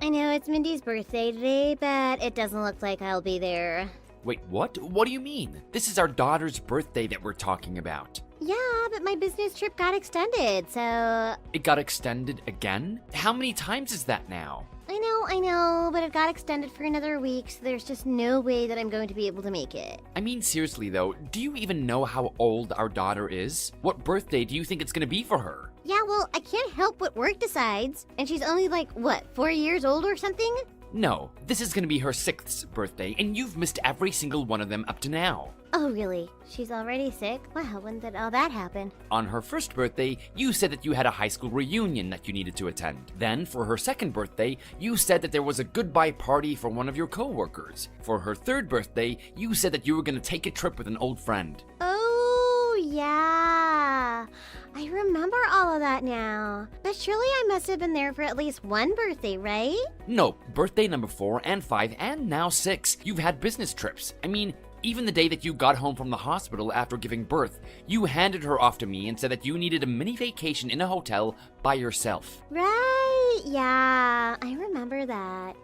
I know it's Mindy's birthday today, but it doesn't look like I'll be there. Wait, what? What do you mean? This is our daughter's birthday that we're talking about. Yeah, but my business trip got extended, so... It got extended again? How many times is that now? I know, but it got extended for another week, so there's just no way that I'm going to be able to make it. I mean, seriously though, do you even know how old our daughter is? What birthday do you think it's gonna be for her? Yeah, well, I can't help what work decides. And she's only like, what, 4 years old or something? No, this is gonna be her 6th birthday, and you've missed every single one of them up to now. Oh, really? She's already sick? Wow, when did all that happen? On her 1st birthday, you said that you had a high school reunion that you needed to attend. Then, for her 2nd birthday, you said that there was a goodbye party for one of your coworkers. For her 3rd birthday, you said that you were gonna take a trip with an old friend. Oh, yeah. I remember all of that now. But surely I must have been there for at least one birthday, right? No, birthday number 4 and 5 and now 6, you've had business trips. I mean, even the day that you got home from the hospital after giving birth, you handed her off to me and said that you needed a mini vacation in a hotel by yourself. Right, yeah, I remember that.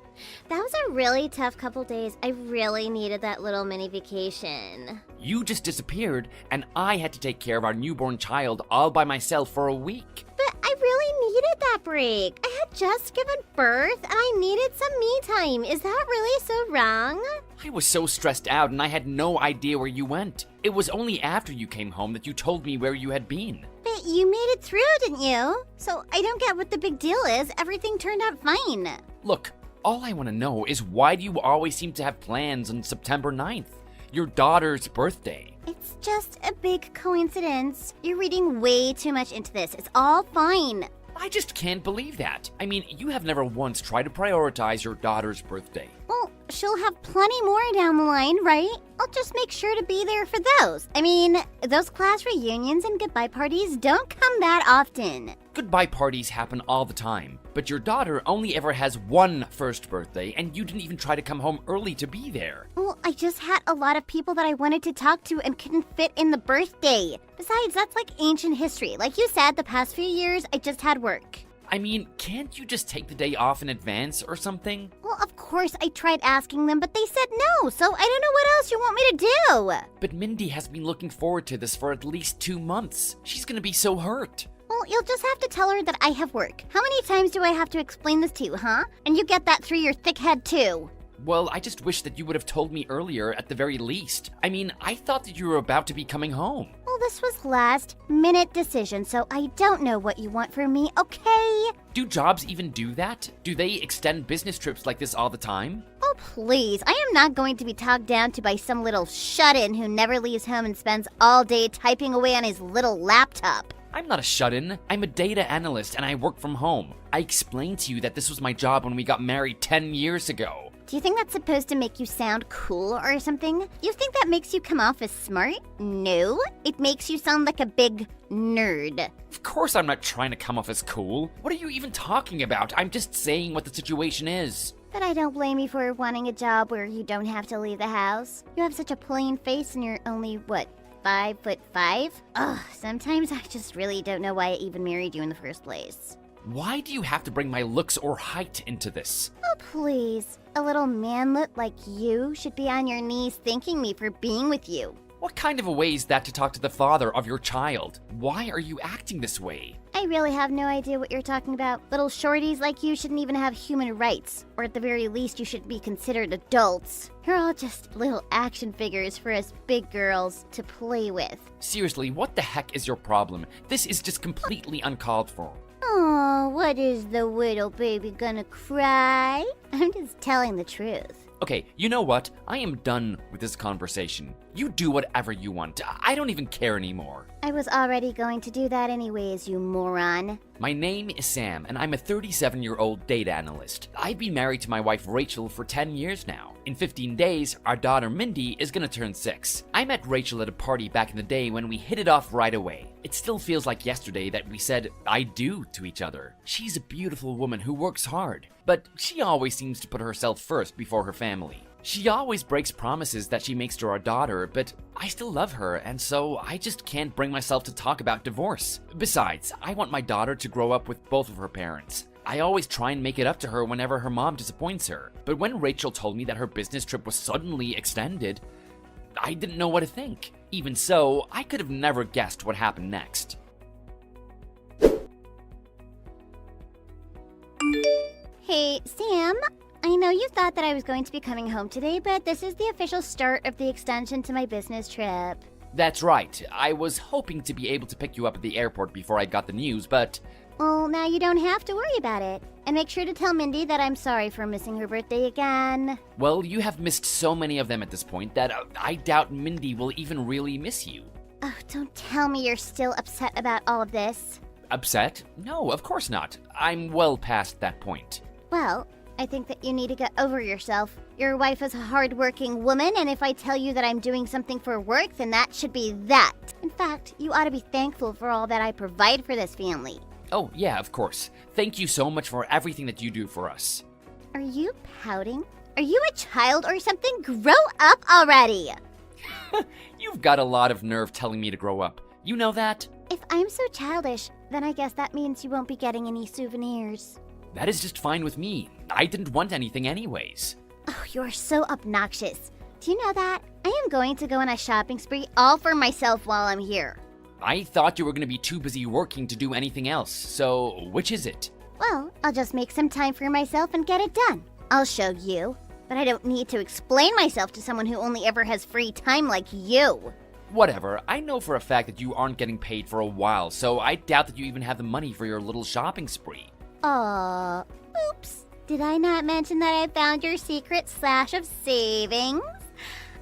That was a really tough couple days. I really needed that little mini vacation. You just disappeared, and I had to take care of our newborn child all by myself for a week. But I really needed that break. I had just given birth and I needed some me time. Is that really so wrong? I was so stressed out and I had no idea where you went. It was only after you came home that you told me where you had been. But you made it through, didn't you? So I don't get what the big deal is. Everything turned out fine. Look, all I want to know is why do you always seem to have plans on September 9th? Your daughter's birthday. It's just a big coincidence. You're reading way too much into this. It's all fine. I just can't believe that. I mean, you have never once tried to prioritize your daughter's birthday. Well, she'll have plenty more down the line, right? I'll just make sure to be there for those. I mean, those class reunions and goodbye parties don't come that often. Goodbye parties happen all the time, but your daughter only ever has one 1st birthday, and you didn't even try to come home early to be there. Well, I just had a lot of people that I wanted to talk to and couldn't fit in the birthday. Besides, that's like ancient history. Like you said, the past few years, I just had work. I mean, can't you just take the day off in advance or something? Well, of course I tried asking them, but they said no, so I don't know what else you want me to do. But Mindy has been looking forward to this for at least 2 months. She's gonna be so hurt. Well, you'll just have to tell her that I have work. How many times do I have to explain this to you, huh? And you get that through your thick head, too. Well, I just wish that you would have told me earlier at the very least. I mean, I thought that you were about to be coming home. Well, this was last-minute decision, so I don't know what you want from me, okay? Do jobs even do that? Do they extend business trips like this all the time? Oh, please. I am not going to be talked down to by some little shut-in who never leaves home and spends all day typing away on his little laptop. I'm not a shut-in. I'm a data analyst and I work from home. I explained to you that this was my job when we got married 10 years ago. Do you think that's supposed to make you sound cool or something? You think that makes you come off as smart? No, it makes you sound like a big nerd. Of course I'm not trying to come off as cool. What are you even talking about? I'm just saying what the situation is. But I don't blame you for wanting a job where you don't have to leave the house. You have such a plain face and you're only, what, 5'5"? Ugh, sometimes I just really don't know why I even married you in the first place. Why do you have to bring my looks or height into this? Oh, please. A little manlet like you should be on your knees thanking me for being with you. What kind of a way is that to talk to the father of your child? Why are you acting this way? I really have no idea what you're talking about. Little shorties like you shouldn't even have human rights. Or at the very least, you should be considered adults. You're all just little action figures for us big girls to play with. Seriously, what the heck is your problem? This is just completely uncalled for. Oh, what is the little baby gonna cry? I'm just telling the truth. Okay, you know what? I am done with this conversation. You do whatever you want. I don't even care anymore. I was already going to do that anyways, you moron. My name is Sam, and I'm a 37-year-old data analyst. I've been married to my wife Rachel for 10 years now. In 15 days, our daughter Mindy is gonna turn 6. I met Rachel at a party back in the day when we hit it off right away. It still feels like yesterday that we said I do to each other. She's a beautiful woman who works hard, but she always seems to put herself first before her family. She always breaks promises that she makes to our daughter, but I still love her, and so I just can't bring myself to talk about divorce. Besides, I want my daughter to grow up with both of her parents. I always try and make it up to her whenever her mom disappoints her. But when Rachel told me that her business trip was suddenly extended, I didn't know what to think. Even so, I could have never guessed what happened next. Hey, Sam. I know you thought that I was going to be coming home today, but this is the official start of the extension to my business trip. That's right. I was hoping to be able to pick you up at the airport before I got the news, but... Well, now you don't have to worry about it. And make sure to tell Mindy that I'm sorry for missing her birthday again. Well, you have missed so many of them at this point that I doubt Mindy will even really miss you. Oh, don't tell me you're still upset about all of this. Upset? No, of course not. I'm well past that point. Well, I think that you need to get over yourself. Your wife is a hard-working woman, and if I tell you that I'm doing something for work, then that should be that. In fact, you ought to be thankful for all that I provide for this family. Oh, yeah, of course. Thank you so much for everything that you do for us. Are you pouting? Are you a child or something? Grow up already! You've got a lot of nerve telling me to grow up. You know that? If I'm so childish, then I guess that means you won't be getting any souvenirs. That is just fine with me. I didn't want anything anyways. Oh, you're so obnoxious. Do you know that? I am going to go on a shopping spree all for myself while I'm here. I thought you were going to be too busy working to do anything else, so which is it? Well, I'll just make some time for myself and get it done. I'll show you, but I don't need to explain myself to someone who only ever has free time like you. Whatever, I know for a fact that you aren't getting paid for a while, so I doubt that you even have the money for your little shopping spree. Aw, oops. Did I not mention that I found your secret stash of savings?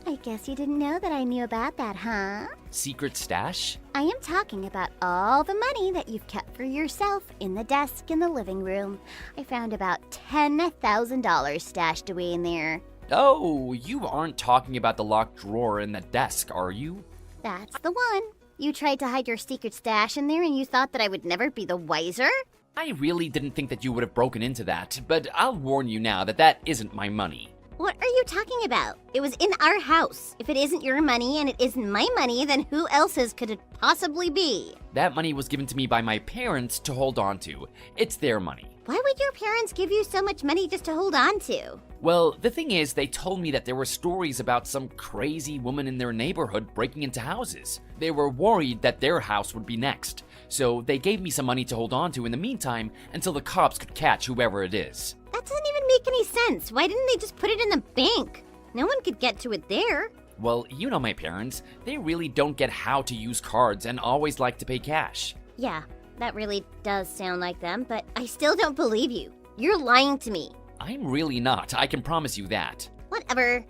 I guess you didn't know that I knew about that, huh? Secret stash? I am talking about all the money that you've kept for yourself in the desk in the living room. I found about $10,000 stashed away in there. Oh, you aren't talking about the locked drawer in the desk, are you? That's the one. You tried to hide your secret stash in there and you thought that I would never be the wiser? I really didn't think that you would have broken into that, but I'll warn you now that that isn't my money. What are you talking about? It was in our house. If it isn't your money and it isn't my money, then who else's could it possibly be? That money was given to me by my parents to hold on to. It's their money. Why would your parents give you so much money just to hold on to? Well, the thing is, they told me that there were stories about some crazy woman in their neighborhood breaking into houses. They were worried that their house would be next, so they gave me some money to hold on to in the meantime until the cops could catch whoever it is. That doesn't even make any sense. Why didn't they just put it in the bank? No one could get to it there. Well, you know my parents. They really don't get how to use cards and always like to pay cash. Yeah, that really does sound like them, but I still don't believe you. You're lying to me. I'm really not, I can promise you that. Whatever.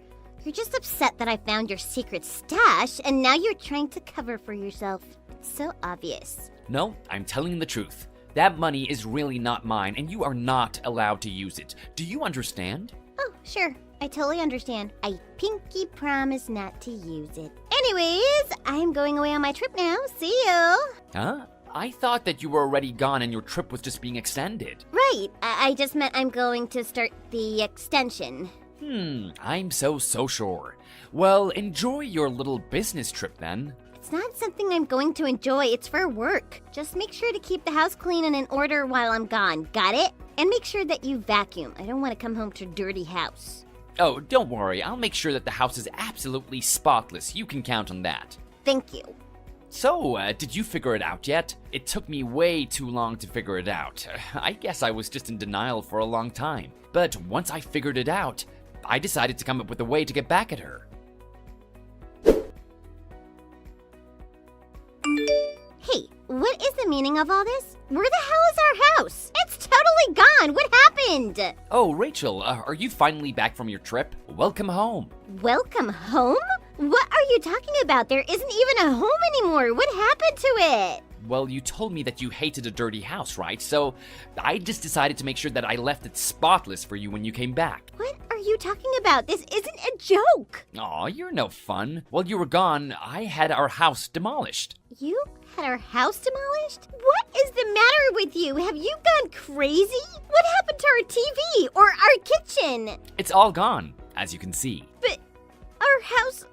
You're just upset that I found your secret stash, and now you're trying to cover for yourself. It's so obvious. No, I'm telling the truth. That money is really not mine, and you are not allowed to use it. Do you understand? Oh, sure. I totally understand. I pinky promise not to use it. Anyways, I'm going away on my trip now. See you. Huh? I thought that you were already gone and your trip was just being extended. Right. I just meant I'm going to start the extension. I'm so sure. Well, enjoy your little business trip then. It's not something I'm going to enjoy. It's for work. Just make sure to keep the house clean and in order while I'm gone. Got it? And make sure that you vacuum. I don't want to come home to a dirty house. Oh, don't worry. I'll make sure that the house is absolutely spotless. You can count on that. Thank you. So, did you figure it out yet? It took me way too long to figure it out. I guess I was just in denial for a long time. But once I figured it out, I decided to come up with a way to get back at her. Hey, what is the meaning of all this? Where the hell is our house? It's totally gone. What happened? Oh, Rachel, are you finally back from your trip? Welcome home. Welcome home? What are you talking about? There isn't even a home anymore. What happened to it? Well, you told me that you hated a dirty house, right? So I just decided to make sure that I left it spotless for you when you came back. What are you talking about? This isn't a joke. Aw, you're no fun. While you were gone, I had our house demolished. You had our house demolished? What is the matter with you? Have you gone crazy? What happened to our TV or our kitchen? It's all gone, as you can see. But our house...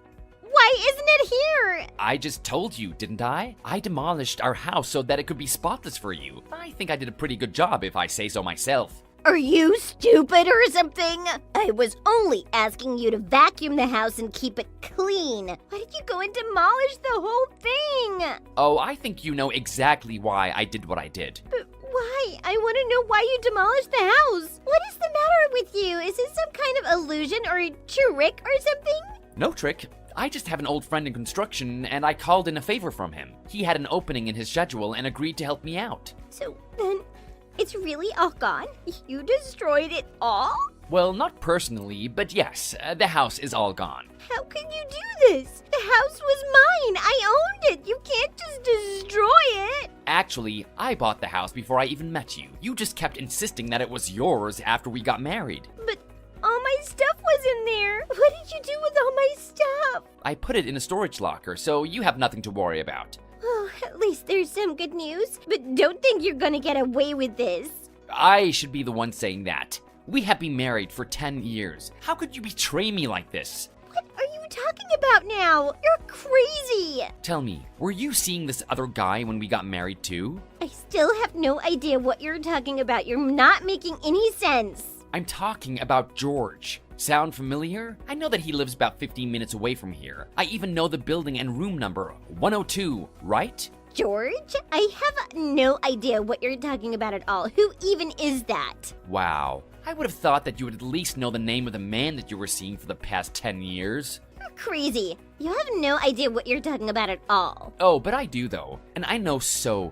Why Why isn't it here? I just told you, didn't I? I demolished our house so that it could be spotless for you. I think I did a pretty good job if I say so myself. Are you stupid or something? I was only asking you to vacuum the house and keep it clean. Why did you go and demolish the whole thing? Oh, I think you know exactly why I did what I did. But why? I want to know why you demolished the house. What is the matter with you? Is this some kind of illusion or a trick or something? No trick. I just have an old friend in construction, and I called in a favor from him. He had an opening in his schedule and agreed to help me out. So then, it's really all gone? You destroyed it all? Well, not personally, but yes, the house is all gone. How can you do this? The house was mine. I owned it. You can't just destroy it. Actually, I bought the house before I even met you. You just kept insisting that it was yours after we got married. But all my stuff was in there. What did you do with all my stuff? I put it in a storage locker, so you have nothing to worry about. Oh, at least there's some good news. But don't think you're gonna get away with this. I should be the one saying that. We have been married for 10 years. How could you betray me like this? What are you talking about now? You're crazy. Tell me, were you seeing this other guy when we got married too? I still have no idea what you're talking about. You're not making any sense. I'm talking about George. Sound familiar? I know that he lives about 15 minutes away from here. I even know the building and room number, 102, right? George? I have no idea what you're talking about at all. Who even is that? Wow. I would have thought that you would at least know the name of the man that you were seeing for the past 10 years. You're crazy. You have no idea what you're talking about at all. Oh, but I do though. And I know so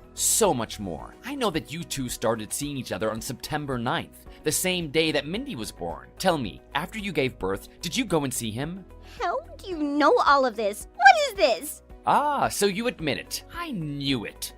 much more. I know that you two started seeing each other on September 9th, the same day that Mindy was born. Tell me, after you gave birth, did you go and see him? How do you know all of this? What is this? Ah, so you admit it. I knew it.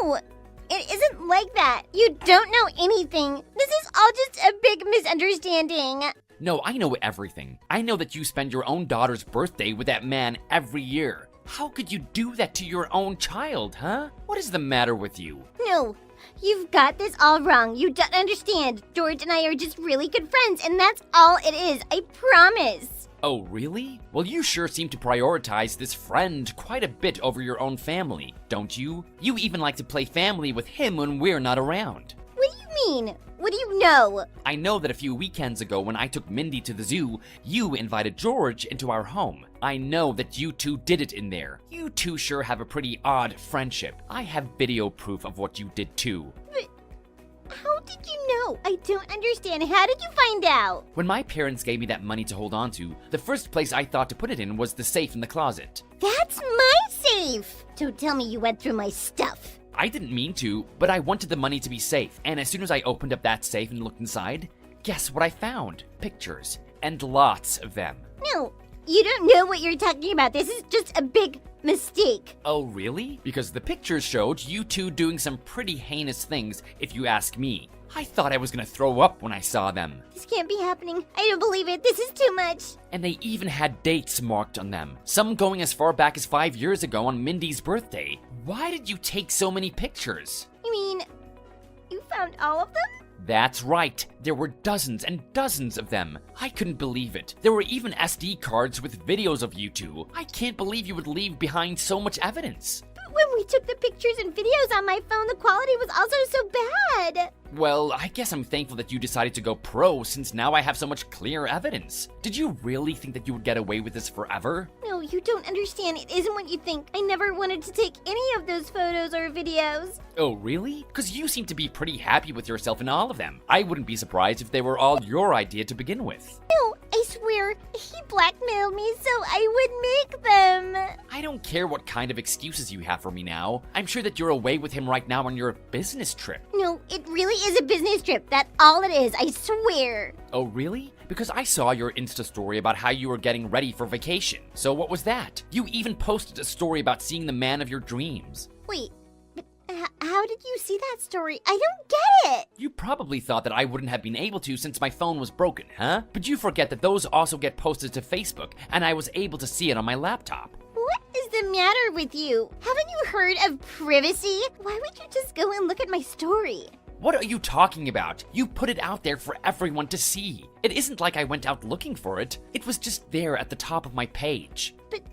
No, it isn't like that. You don't know anything. This is all just a big misunderstanding. No, I know everything. I know that you spend your own daughter's birthday with that man every year. How could you do that to your own child, huh? What is the matter with you? No, you've got this all wrong. You don't understand. George and I are just really good friends, and that's all it is. I promise. Oh, really? Well, you sure seem to prioritize this friend quite a bit over your own family, don't you? You even like to play family with him when we're not around. What do you mean? What do you know? I know that a few weekends ago when I took Mindy to the zoo, you invited George into our home. I know that you two did it in there. You two sure have a pretty odd friendship. I have video proof of what you did too. But how did you know? I don't understand. How did you find out? When my parents gave me that money to hold on to, the first place I thought to put it in was the safe in the closet. That's my safe! Don't tell me you went through my stuff. I didn't mean to, but I wanted the money to be safe, and as soon as I opened up that safe and looked inside, guess what I found? Pictures, and lots of them. No, you don't know what you're talking about. This is just a big mistake. Oh, really? Because the pictures showed you two doing some pretty heinous things, if you ask me. I thought I was gonna throw up when I saw them. This can't be happening. I don't believe it. This is too much. And they even had dates marked on them, some going as far back as 5 years ago on Mindy's birthday. Why did you take so many pictures? You mean, you found all of them? That's right. There were dozens and dozens of them. I couldn't believe it. There were even SD cards with videos of you two. I can't believe you would leave behind so much evidence. But when we took the pictures and videos on my phone, the quality was also so bad. Well, I guess I'm thankful that you decided to go pro since now I have so much clear evidence. Did you really think that you would get away with this forever? No, you don't understand. It isn't what you think. I never wanted to take any of those photos or videos. Oh, really? Because you seem to be pretty happy with yourself in all of them. I wouldn't be surprised if they were all your idea to begin with. No, I swear, he blackmailed me so I would make them. I don't care what kind of excuses you have for me now. I'm sure that you're away with him right now on your business trip. No, it really is a business trip. That's all it is, I swear. Oh, really? Because I saw your Insta story about how you were getting ready for vacation. So what was that? You even posted a story about seeing the man of your dreams. Wait, but how did you see that story? I don't get it. You probably thought that I wouldn't have been able to since my phone was broken, huh? But you forget that those also get posted to Facebook, and I was able to see it on my laptop. What is the matter with you? Haven't you heard of privacy? Why would you just go and look at my story? What are you talking about? You put it out there for everyone to see. It isn't like I went out looking for it. It was just there at the top of my page. But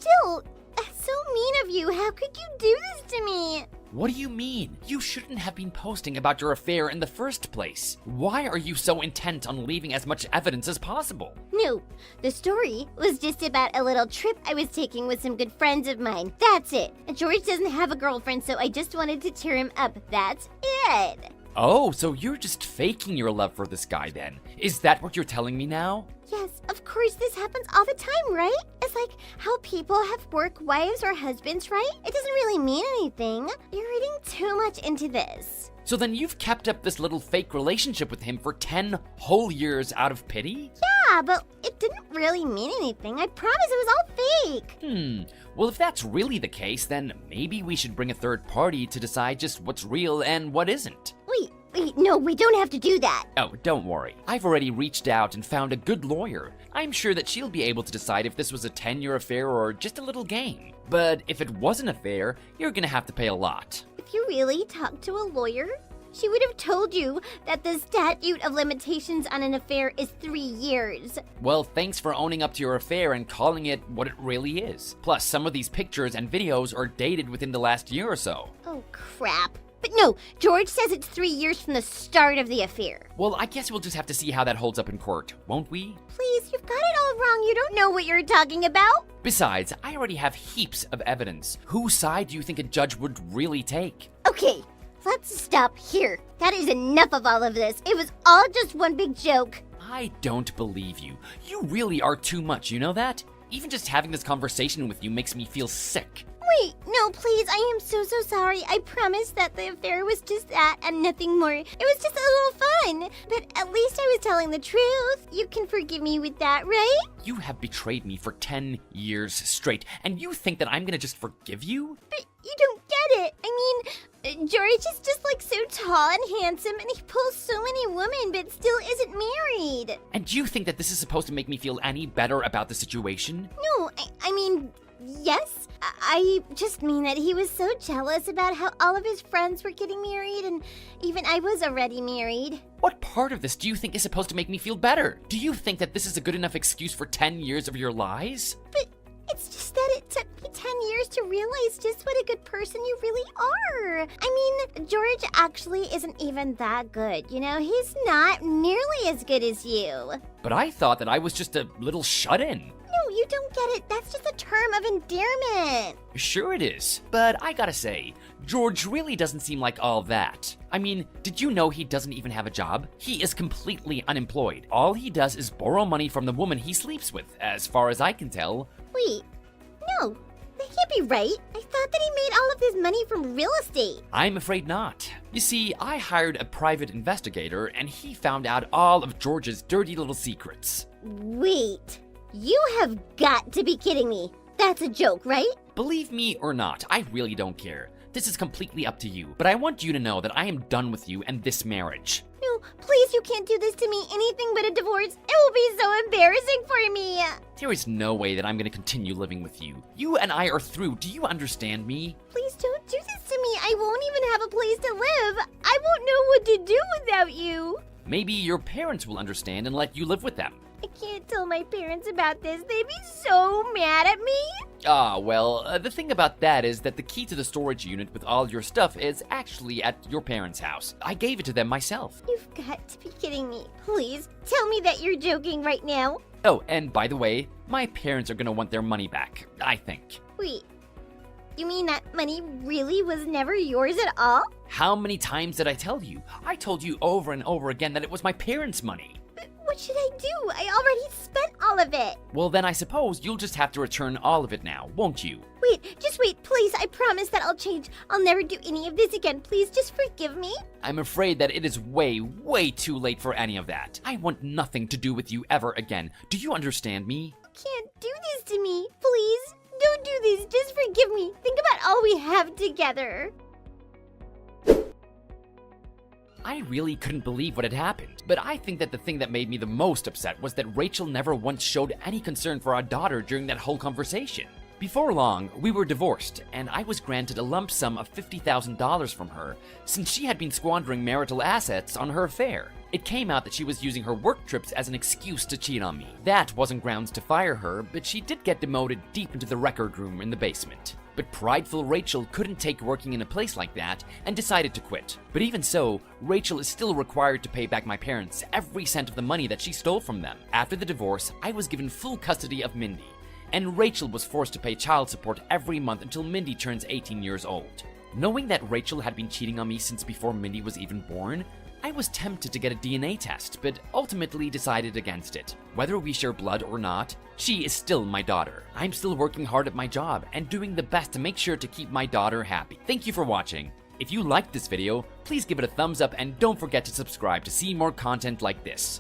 still, that's so mean of you. How could you do this to me? What do you mean? You shouldn't have been posting about your affair in the first place. Why are you so intent on leaving as much evidence as possible? No, the story was just about a little trip I was taking with some good friends of mine. That's it. George doesn't have a girlfriend, so I just wanted to cheer him up. That's it. Oh, so you're just faking your love for this guy then? Is that what you're telling me now? Yes, of course, this happens all the time, right? It's like how people have work wives or husbands, right? It doesn't really mean anything. You're reading too much into this. So then you've kept up this little fake relationship with him for 10 whole years out of pity? Yeah, but it didn't really mean anything. I promise it was all fake. Well, if that's really the case, then maybe we should bring a third party to decide just what's real and what isn't. Wait, no, we don't have to do that. Oh, don't worry. I've already reached out and found a good lawyer. I'm sure that she'll be able to decide if this was a 10-year affair or just a little game. But if it was an affair, you're gonna have to pay a lot. If you really talked to a lawyer, she would have told you that the statute of limitations on an affair is 3 years. Well, thanks for owning up to your affair and calling it what it really is. Plus, some of these pictures and videos are dated within the last year or so. Oh, crap. But no, George says it's 3 years from the start of the affair. Well, I guess we'll just have to see how that holds up in court, won't we? Please, you've got it all wrong. You don't know what you're talking about. Besides, I already have heaps of evidence. Whose side do you think a judge would really take? Okay, let's stop here. That is enough of all of this. It was all just one big joke. I don't believe you. You really are too much, you know that? Even just having this conversation with you makes me feel sick. Wait, no, please, I am so sorry. I promise that the affair was just that and nothing more. It was just a little fun. But at least I was telling the truth. You can forgive me with that, right? You have betrayed me for 10 years straight, and you think that I'm gonna just forgive you? But you don't get it. I mean, George is just like so tall and handsome, and he pulls so many women, but still isn't married. And you think that this is supposed to make me feel any better about the situation? No, I mean, yes. I just mean that he was so jealous about how all of his friends were getting married, and even I was already married. What part of this do you think is supposed to make me feel better? Do you think that this is a good enough excuse for 10 years of your lies? But it's just that it took me 10 years to realize just what a good person you really are. I mean, George actually isn't even that good, you know? He's not nearly as good as you. But I thought that I was just a little shut-in. No, you don't get it. That's just a term of endearment. Sure it is, but I gotta say, George really doesn't seem like all that. I mean, did you know he doesn't even have a job? He is completely unemployed. All he does is borrow money from the woman he sleeps with, as far as I can tell. Wait, no, that can't be right. I thought that he made all of his money from real estate. I'm afraid not. You see, I hired a private investigator, and he found out all of George's dirty little secrets. Wait, you have got to be kidding me. That's a joke, right? Believe me or not, I really don't care. This is completely up to you, but I want you to know that I am done with you and this marriage. No, please, you can't do this to me. Anything but a divorce. It will be so embarrassing for me. There is no way that I'm going to continue living with you. You and I are through. Do you understand me? Please don't do this to me. I won't even have a place to live. I won't know what to do without you. Maybe your parents will understand and let you live with them. I can't tell my parents about this. They'd be so mad at me. Well, the thing about that is that the key to the storage unit with all your stuff is actually at your parents' house. I gave it to them myself. You've got to be kidding me. Please, tell me that you're joking right now. Oh, and by the way, my parents are gonna want their money back, I think. Wait, you mean that money really was never yours at all? How many times did I tell you? I told you over and over again that it was my parents' money. But what should I do? I already spent all of it. Well, then I suppose you'll just have to return all of it now, won't you? Wait, just wait, please. I promise that I'll change. I'll never do any of this again. Please just forgive me. I'm afraid that it is way, way too late for any of that. I want nothing to do with you ever again. Do you understand me? You can't do this to me. Please, don't do this. Just forgive me. Think about all we have together. I really couldn't believe what had happened, but I think that the thing that made me the most upset was that Rachel never once showed any concern for our daughter during that whole conversation. Before long, we were divorced, and I was granted a lump sum of $50,000 from her, since she had been squandering marital assets on her affair. It came out that she was using her work trips as an excuse to cheat on me. That wasn't grounds to fire her, but she did get demoted deep into the record room in the basement. But prideful Rachel couldn't take working in a place like that and decided to quit. But even so, Rachel is still required to pay back my parents every cent of the money that she stole from them. After the divorce, I was given full custody of Mindy, and Rachel was forced to pay child support every month until Mindy turns 18 years old. Knowing that Rachel had been cheating on me since before Mindy was even born, I was tempted to get a DNA test, but ultimately decided against it. Whether we share blood or not, she is still my daughter. I'm still working hard at my job and doing the best to make sure to keep my daughter happy. Thank you for watching. If you liked this video, please give it a thumbs up and don't forget to subscribe to see more content like this.